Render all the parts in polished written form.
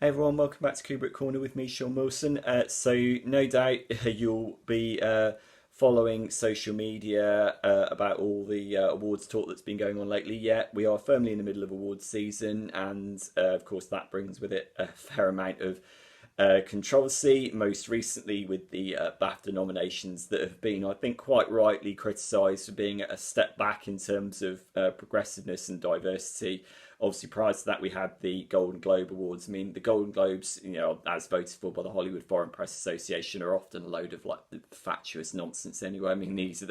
Hey everyone, welcome back to Kubrick Corner with me, Sean Wilson. So, no doubt you'll be following social media about all the awards talk that's been going on lately. Yeah, we are firmly in the middle of awards season, and of course, that brings with it a fair amount of controversy, most recently with the BAFTA nominations that have been, I think, quite rightly criticised for being a step back in terms of progressiveness and diversity. Obviously, prior to that, we had the Golden Globe Awards. I mean, the Golden Globes, as voted for by the Hollywood Foreign Press Association, are often a load of like fatuous nonsense. Anyway, I mean, these are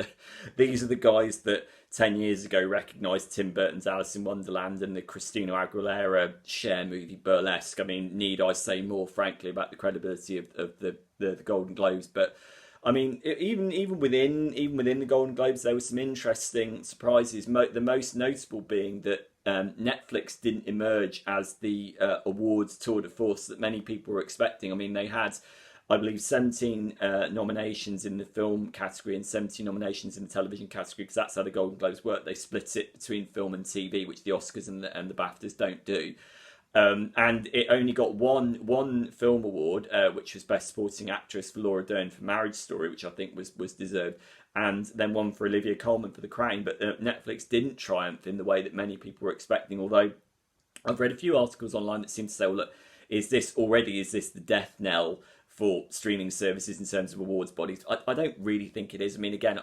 the guys that 10 years ago recognised Tim Burton's Alice in Wonderland and the Christina Aguilera Cher movie Burlesque. I mean, need I say more, frankly, about the credibility of the Golden Globes? But I mean, even within the Golden Globes, there were some interesting surprises. The most notable being that Netflix didn't emerge as the awards tour de force that many people were expecting. I mean, they had, I believe, 17 nominations in the film category and 17 nominations in the television category, because that's how the Golden Globes work. They split it between film and TV, which the Oscars and the BAFTAs don't do. And it only got one film award, which was Best Supporting Actress for Laura Dern for Marriage Story, which I think was deserved, and then one for Olivia Colman for The Crown. But Netflix didn't triumph in the way that many people were expecting. Although I've read a few articles online that seem to say, well, look, is this the death knell for streaming services in terms of awards bodies? I don't really think it is. I mean, again,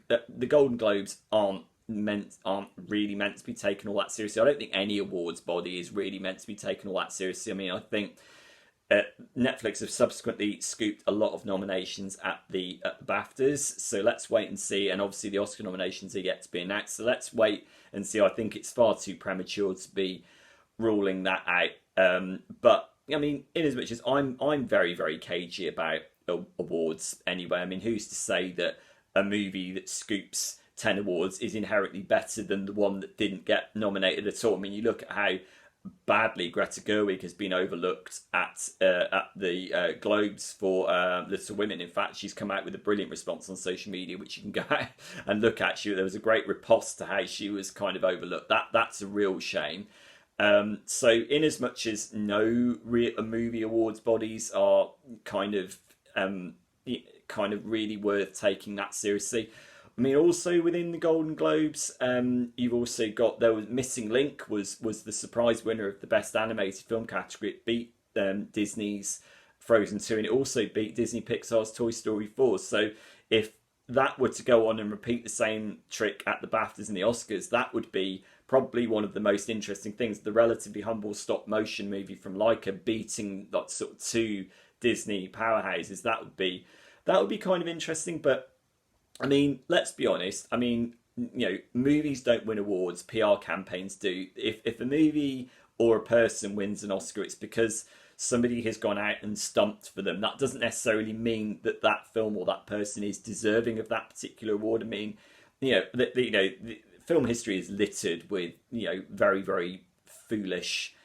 the Golden Globes aren't really meant to be taken all that seriously. I don't think any awards body is really meant to be taken all that seriously. I mean, I think Netflix have subsequently scooped a lot of nominations at the BAFTAs, so let's wait and see. And obviously, the Oscar nominations are yet to be announced, so let's wait and see. I think it's far too premature to be ruling that out. But I mean, in as much as I'm very very cagey about awards anyway. I mean, who's to say that a movie that scoops 10 awards is inherently better than the one that didn't get nominated at all? I mean, you look at how badly Greta Gerwig has been overlooked at the Globes for Little Women. In fact, she's come out with a brilliant response on social media, which you can go out and look at. There was a great riposte to how she was kind of overlooked. That's a real shame. So, in as much as no movie awards bodies are kind of really worth taking that seriously. I mean, also within the Golden Globes, you've also got, there was Missing Link was the surprise winner of the Best Animated Film category. It beat Disney's Frozen 2, and it also beat Disney Pixar's Toy Story 4. So if that were to go on and repeat the same trick at the BAFTAs and the Oscars, that would be probably one of the most interesting things. The relatively humble stop motion movie from Laika beating that sort of two Disney powerhouses. That would be kind of interesting. But I mean, let's be honest. I mean, movies don't win awards. PR campaigns do. If a movie or a person wins an Oscar, it's because somebody has gone out and stumped for them. That doesn't necessarily mean that that film or that person is deserving of that particular award. I mean, the film history is littered with very very foolish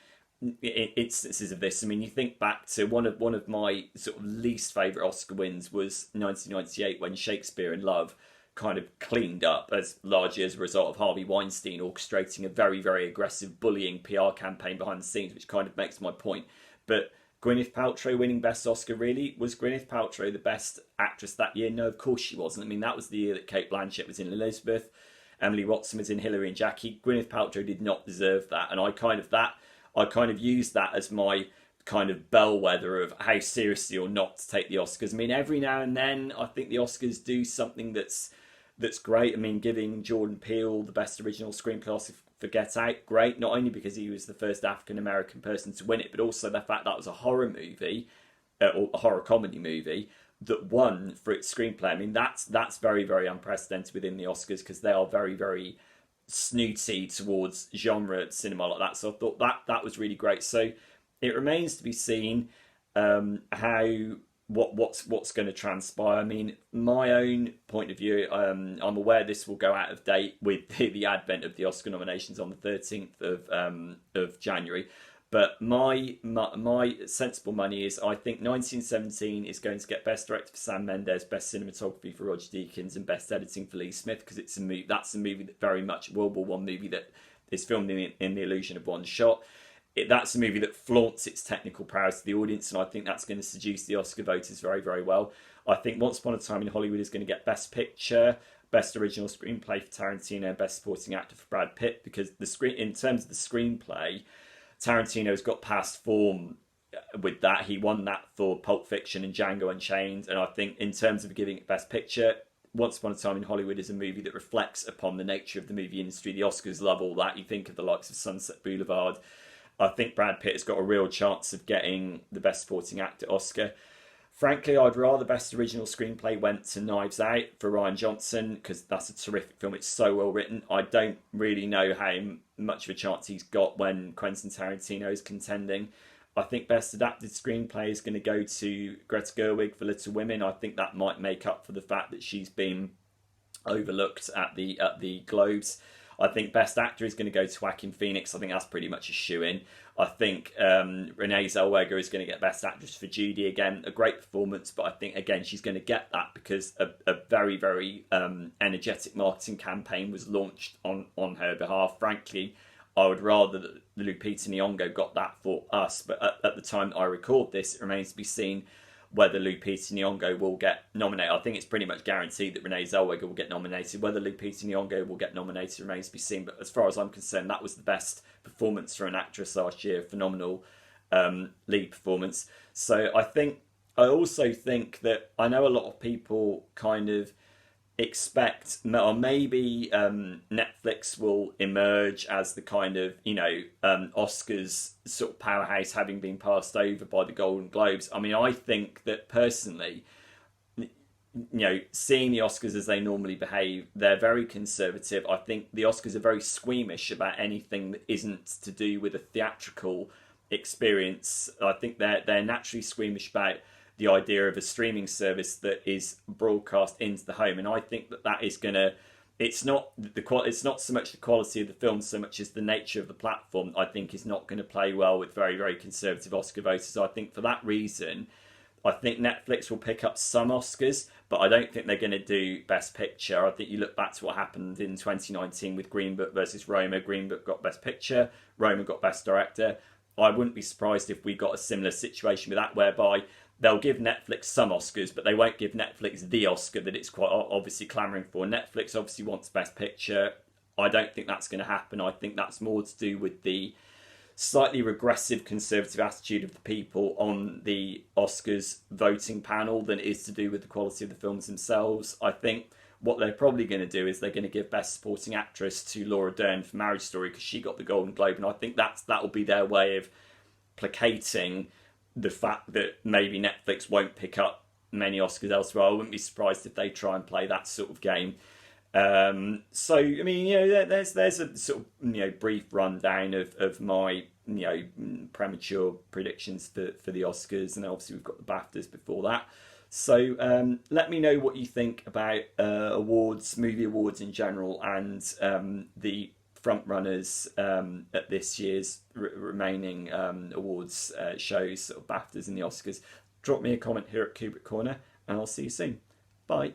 instances of this. I mean, you think back to one of my sort of least favourite Oscar wins was 1998, when Shakespeare in Love kind of cleaned up, as largely as a result of Harvey Weinstein orchestrating a very very aggressive bullying PR campaign behind the scenes, which kind of makes my point. But Gwyneth Paltrow winning Best Oscar, really? Was Gwyneth Paltrow the best actress that year? No, of course she wasn't. I mean, that was the year that Cate Blanchett was in Elizabeth, Emily Watson was in Hilary and Jackie. Gwyneth Paltrow did not deserve that, and I kind of used that as my kind of bellwether of how seriously or not to take the Oscars. I mean, every now and then, I think the Oscars do something that's great. I mean, giving Jordan Peele the Best Original Screenplay Oscar for Get Out, great. Not only because he was the first African American person to win it, but also the fact that was a horror movie, or a horror comedy movie, that won for its screenplay. I mean, that's very very unprecedented within the Oscars, because they are very very snooty towards genre cinema like that. So I thought that was really great. So it remains to be seen what's going to transpire. I mean, my own point of view, I'm aware this will go out of date with the advent of the Oscar nominations on the 13th of January. But my sensible money is, I think 1917 is going to get Best Director for Sam Mendes, Best Cinematography for Roger Deakins, and Best Editing for Lee Smith, because that's a movie that very much World War One movie that is filmed in the illusion of one shot. that's a movie that flaunts its technical prowess to the audience, and I think that's going to seduce the Oscar voters very, very well. I think Once Upon a Time in Hollywood is going to get Best Picture, Best Original Screenplay for Tarantino, Best Supporting Actor for Brad Pitt, because in terms of the screenplay, Tarantino's got past form with that. He won that for Pulp Fiction and Django Unchained, and I think in terms of giving it Best Picture, Once Upon a Time in Hollywood is a movie that reflects upon the nature of the movie industry. The Oscars love all that. You think of the likes of Sunset Boulevard. I think Brad Pitt has got a real chance of getting the Best Supporting Actor Oscar. Frankly, I'd rather Best Original Screenplay went to Knives Out for Rian Johnson, because that's a terrific film. It's so well written. I don't really know how much of a chance he's got when Quentin Tarantino is contending. I think Best Adapted Screenplay is going to go to Greta Gerwig for Little Women. I think that might make up for the fact that she's been overlooked at the Globes. I think Best Actor is going to go to Joaquin Phoenix. I think that's pretty much a shoo-in. I think Renee Zellweger is going to get Best Actress for Judy again. A great performance, but I think, again, she's going to get that because a very, very energetic marketing campaign was launched on her behalf. Frankly, I would rather that Lupita Nyong'o got that for us, but at the time that I record this, it remains to be seen whether Lupita Nyong'o will get nominated. I think it's pretty much guaranteed that Renee Zellweger will get nominated. Whether Lupita Nyong'o will get nominated remains to be seen, but as far as I'm concerned, that was the best performance for an actress last year. Phenomenal lead performance. So I also think that I know a lot of people kind of expect, or maybe Netflix will emerge as the kind of, Oscars sort of powerhouse, having been passed over by the Golden Globes. I mean, I think that personally, seeing the Oscars as they normally behave, they're very conservative. I think the Oscars are very squeamish about anything that isn't to do with a theatrical experience. I think they're naturally squeamish about the idea of a streaming service that is broadcast into the home, and I think that is going to. It's not so much the quality of the film so much as the nature of the platform. I think is not going to play well with very, very conservative Oscar voters. I think for that reason, I think Netflix will pick up some Oscars, but I don't think they're going to do Best Picture. I think you look back to what happened in 2019 with Green Book versus Roma. Green Book got Best Picture, Roma got Best Director. I wouldn't be surprised if we got a similar situation with that, whereby they'll give Netflix some Oscars, but they won't give Netflix the Oscar that it's quite obviously clamouring for. Netflix obviously wants Best Picture. I don't think that's going to happen. I think that's more to do with the slightly regressive conservative attitude of the people on the Oscars voting panel than it is to do with the quality of the films themselves. I think what they're probably going to do is they're going to give Best Supporting Actress to Laura Dern for Marriage Story because she got the Golden Globe, and I think that will be their way of placating the fact that maybe Netflix won't pick up many Oscars elsewhere. I wouldn't be surprised if they try and play that sort of game. So I mean, there's a sort of brief rundown of my premature predictions for the Oscars, and obviously we've got the BAFTAs before that. So let me know what you think about movie awards in general, and the front runners at this year's remaining awards shows, sort of BAFTAs and the Oscars. Drop me a comment here at Kubrick Corner, and I'll see you soon. Bye.